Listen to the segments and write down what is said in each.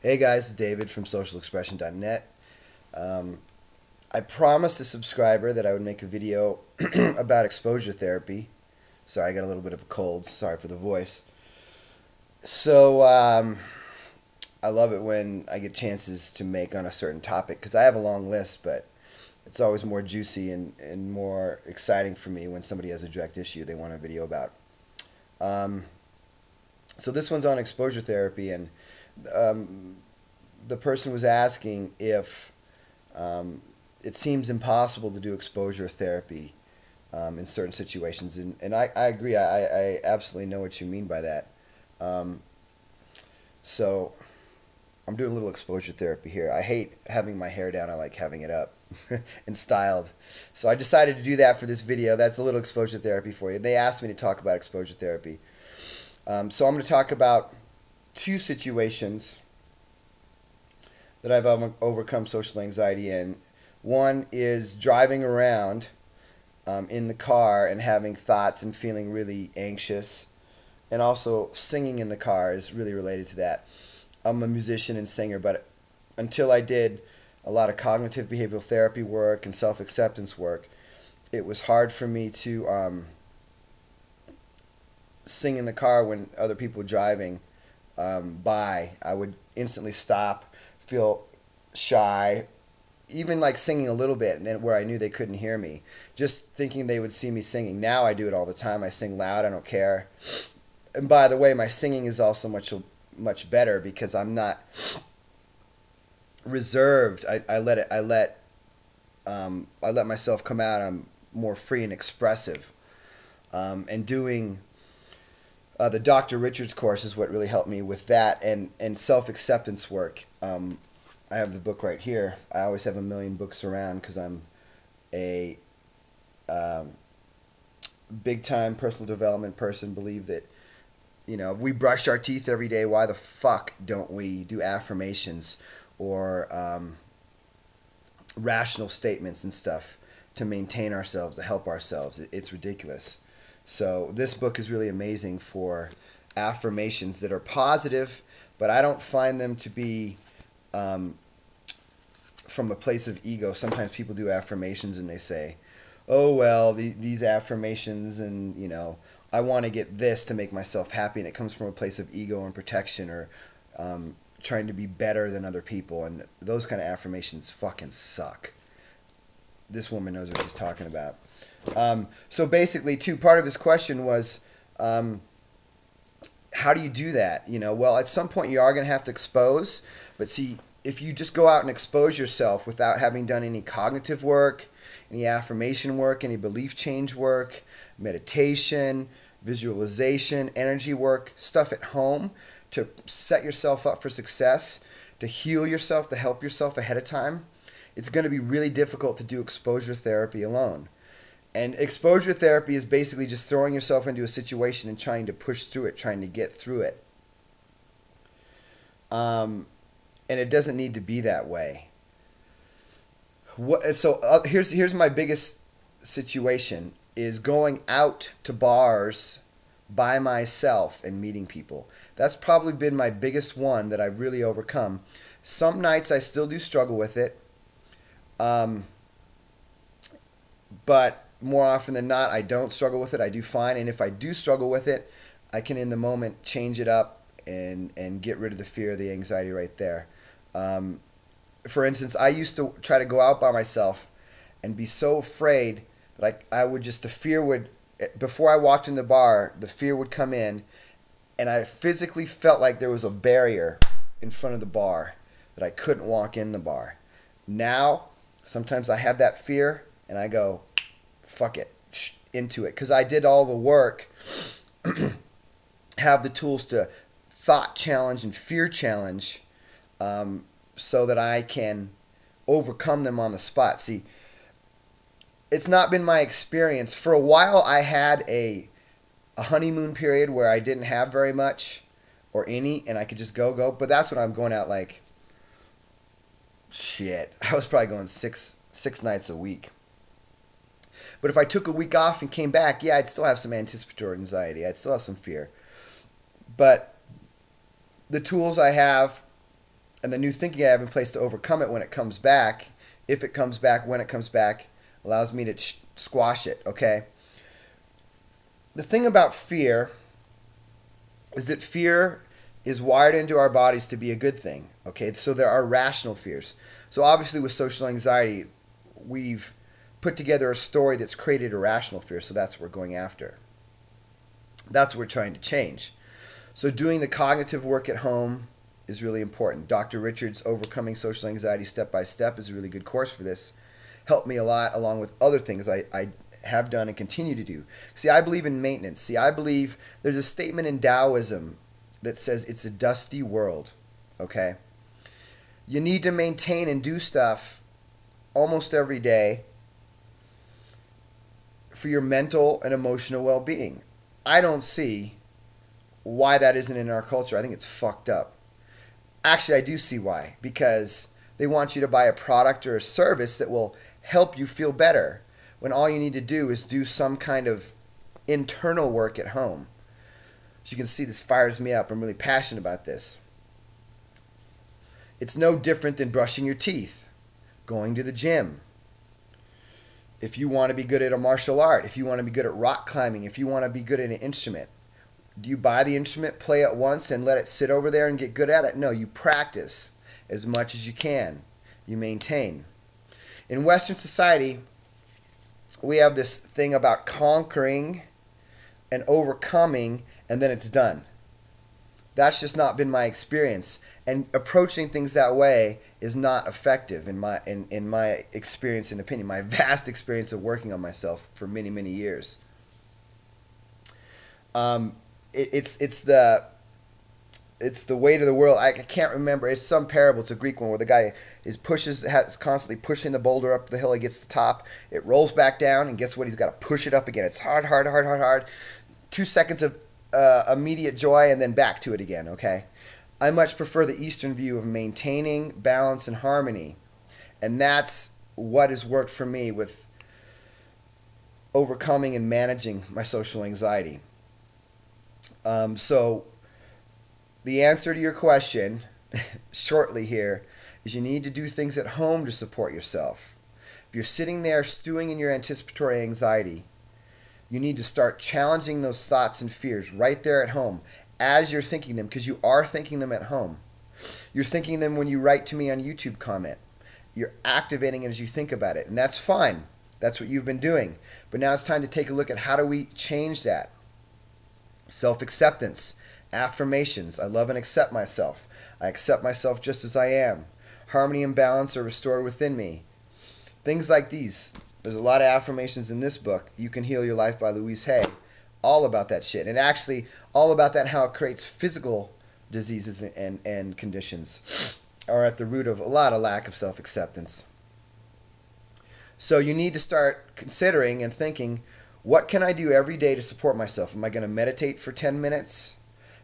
Hey guys, it's David from socialexpression.net. I promised a subscriber that I would make a video about exposure therapy. Sorry, I got a little bit of a cold. Sorry for the voice. So, I love it when I get chances to make on a certain topic because I have a long list, but it's always more juicy and more exciting for me when somebody has a direct issue they want a video about. Um, so this one's on exposure therapy, and the person was asking if it seems impossible to do exposure therapy in certain situations, and I agree. I absolutely know what you mean by that. Um, so I'm doing a little exposure therapy here. I hate having my hair down. I like having it up and styled. So I decided to do that for this video. That's a little exposure therapy for you. They asked me to talk about exposure therapy. So I'm going to talk about two situations that I've overcome social anxiety in. One is driving around in the car and having thoughts and feeling really anxious. And also singing in the car is really related to that. I'm a musician and singer, but until I did a lot of cognitive behavioral therapy work and self-acceptance work, it was hard for me to sing in the car when other people were driving by. I would instantly stop, feel shy, even like singing a little bit, and where I knew they couldn't hear me, just thinking they would see me singing. Now I do it all the time. I sing loud. I don't care. And by the way, my singing is also much better because I'm not reserved. I let myself come out. I'm more free and expressive. And doing the Dr. Richards course is what really helped me with that, and self-acceptance work. I have the book right here. I always have a million books around because I'm a big-time personal development person. Believe that, if we brush our teeth every day, why the fuck don't we do affirmations or rational statements and stuff to maintain ourselves, to help ourselves? It's ridiculous. So this book is really amazing for affirmations that are positive, but I don't find them to be from a place of ego. Sometimes people do affirmations and they say, oh, well, these affirmations and, I want to get this to make myself happy, and it comes from a place of ego and protection, or trying to be better than other people, and those kind of affirmations fucking suck. This woman knows what she's talking about. So basically, part of his question was, how do you do that? Well, at some point you are going to have to expose, but see, if you just go out and expose yourself without having done any cognitive work, any affirmation work, any belief change work, meditation, visualization, energy work, stuff at home to set yourself up for success, to heal yourself, to help yourself ahead of time, it's going to be really difficult to do exposure therapy alone. And exposure therapy is basically just throwing yourself into a situation and trying to push through it, trying to get through it. And it doesn't need to be that way. Here's my biggest situation is going out to bars by myself and meeting people. That's probably been my biggest one that I've really overcome. Some nights I still do struggle with it, but more often than not I don't struggle with it. I do fine, and if I do struggle with it, I can in the moment change it up and get rid of the fear, the anxiety right there. For instance, I used to try to go out by myself and be so afraid that the fear would, before I walked in the bar, the fear would come in, and I physically felt like there was a barrier in front of the bar that I couldn't walk in the bar. Now, sometimes I have that fear and I go, fuck it, into it, because I did all the work, have the tools to thought challenge and fear challenge, so that I can overcome them on the spot. See, it's not been my experience. For a while, I had a honeymoon period where I didn't have very much or any, and I could just go. But that's when I'm going out like shit. I was probably going six nights a week. But if I took a week off and came back, yeah, I'd still have some anticipatory anxiety. I'd still have some fear. But the tools I have and the new thinking I have in place to overcome it when it comes back, if it comes back, when it comes back, allows me to squash it, okay? The thing about fear is that fear is wired into our bodies to be a good thing, okay? So there are rational fears. So obviously with social anxiety, we've put together a story that's created a rational fear, so that's what we're going after. That's what we're trying to change. So doing the cognitive work at home is really important. Dr. Richard's Overcoming Social Anxiety Step by Step is a really good course for this. Helped me a lot, along with other things I have done and continue to do. See, I believe in maintenance. See, I believe there's a statement in Taoism that says it's a dusty world, okay? You need to maintain and do stuff almost every day for your mental and emotional well-being. I don't see why that isn't in our culture. I think it's fucked up. Actually, I do see why. Because they want you to buy a product or a service that will help you feel better, when all you need to do is do some kind of internal work at home. As you can see, this fires me up. I'm really passionate about this. It's no different than brushing your teeth, going to the gym. If you want to be good at a martial art, if you want to be good at rock climbing, if you want to be good at an instrument, do you buy the instrument, play it once, and let it sit over there and get good at it? No, you practice as much as you can. You maintain. In Western society, we have this thing about conquering and overcoming, and then it's done. That's just not been my experience. And approaching things that way is not effective in my experience and opinion, my vast experience of working on myself for many, many years. It's the weight of the world. I can't remember. It's some parable. It's a Greek one where the guy is constantly pushing the boulder up the hill. He gets to the top. It rolls back down, and guess what? He's got to push it up again. It's hard. 2 seconds of immediate joy, and then back to it again. Okay. I much prefer the Eastern view of maintaining balance and harmony, and that's what has worked for me with overcoming and managing my social anxiety. So the answer to your question shortly here is you need to do things at home to support yourself. If you're sitting there stewing in your anticipatory anxiety, you need to start challenging those thoughts and fears right there at home as you're thinking them, because you are thinking them at home. You're thinking them when you write to me on YouTube comment. You're activating it as you think about it, and that's fine. That's what you've been doing. But now it's time to take a look at how do we change that. Self-acceptance, affirmations. I love and accept myself. I accept myself just as I am. Harmony and balance are restored within me. Things like these. There's a lot of affirmations in this book. You Can Heal Your Life by Louise Hay. All about that shit. And actually all about that, how it creates physical diseases and conditions are at the root of a lot of lack of self-acceptance. So you need to start considering and thinking, what can I do every day to support myself? Am I going to meditate for 10 minutes?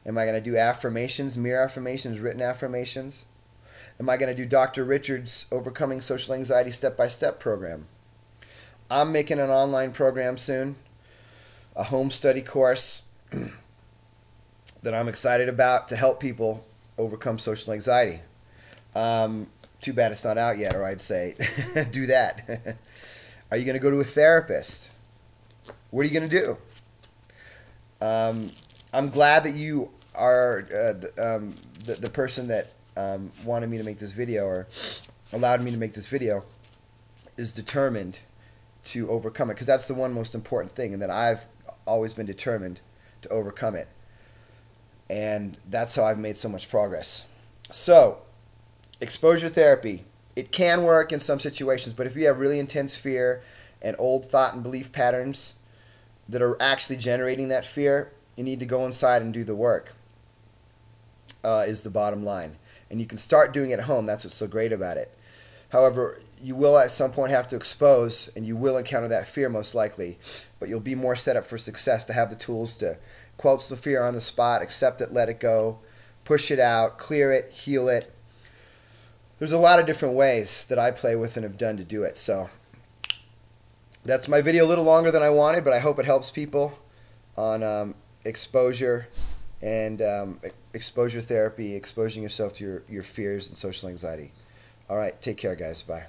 Am I going to do affirmations, mirror affirmations, written affirmations? Am I going to do Dr. Richard's Overcoming Social Anxiety Step-by-Step program? I'm making an online program soon, a home study course that I'm excited about to help people overcome social anxiety. Too bad it's not out yet, or I'd say do that. Are you going to go to a therapist? What are you going to do? I'm glad that you are the person that wanted me to make this video, or allowed me to make this video, is determined to overcome it, because that's the one most important thing, and that I've always been determined to overcome it, and that's how I've made so much progress. So, exposure therapy, it can work in some situations, but if you have really intense fear and old thought and belief patterns that are actually generating that fear, you need to go inside and do the work, is the bottom line. And you can start doing it at home. That's what's so great about it. However, you will at some point have to expose, and you will encounter that fear most likely, but you'll be more set up for success to have the tools to quench the fear on the spot, accept it, let it go, push it out, clear it, heal it. There's a lot of different ways that I play with and have done to do it. So that's my video, a little longer than I wanted, but I hope it helps people on exposure and exposure therapy, exposing yourself to your fears and social anxiety. All right, take care, guys. Bye.